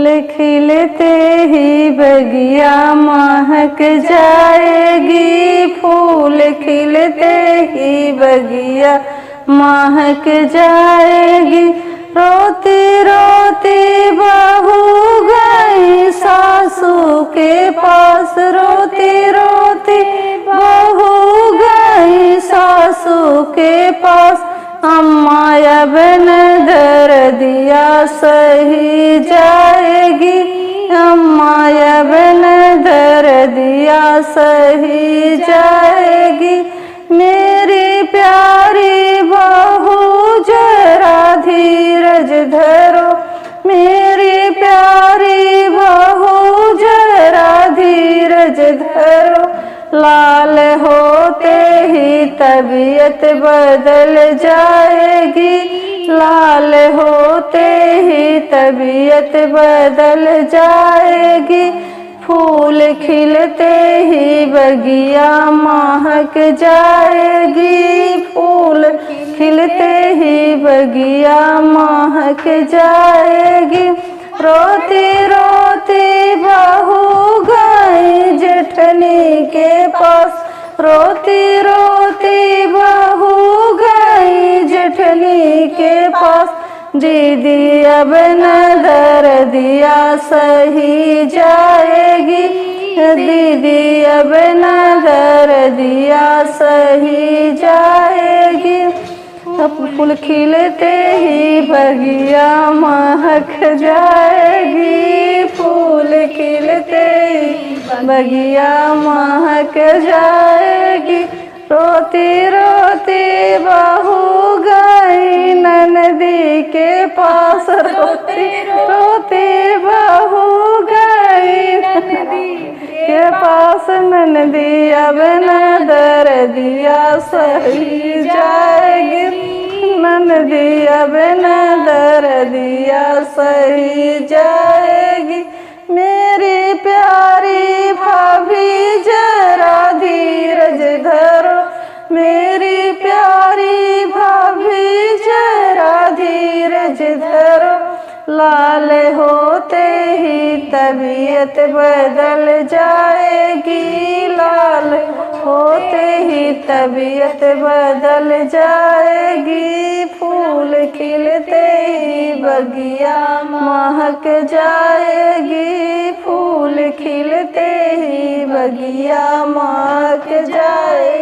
फूल खिलते ही बगिया महक जाएगी, फूल खिलते ही बगिया महक जाएगी। रोती रोती बहू गई सासू के पास, रोती रोती बहू गई सासू के पास। अम्मा अब न दर्दिया सही जाएगी, अम्मा अब न दर्दिया सही जाएगी। मेरी प्यारी बहू जरा धीरज धरो, मेरी प्यारी बहू जरा धीरज धरो। लाल होते ही तबीयत बदल जाएगी, लाल होते ही तबीयत बदल जाएगी। फूल खिलते ही बगिया महक जाएगी, फूल खिलते ही बगिया महक जाएगी। रोती रोती बहू गई जेठनी के पास, रोती रोती बहू गई जेठनी के पास। दीदी अब न दर्दिया सही जाएगी, दीदी अब न दर्दिया सही जाएगी। अब फूल खिलते ही बगिया महक जाएगी, फूल खिलते ही बगिया महक जाएगी। रोती रोती बहू गई ननदी के पास, रोती रोती बहू गई ननदी के पास। ननदी अब न दर्दिया सही जाएगी, ननदी अब न दर्दिया सही जाएगी। मेरी प्यारी भाभी जरा धीरज धरो, मेरी प्यारी भाभी जरा धीरज धरो। लाल होते ही तबीयत बदल जाएगी, लाल होते ही तबीयत बदल जाएगी। फूल खिलते ही बगिया महक जाएगी, फूल खिलते ही बगिया महक जाएगी।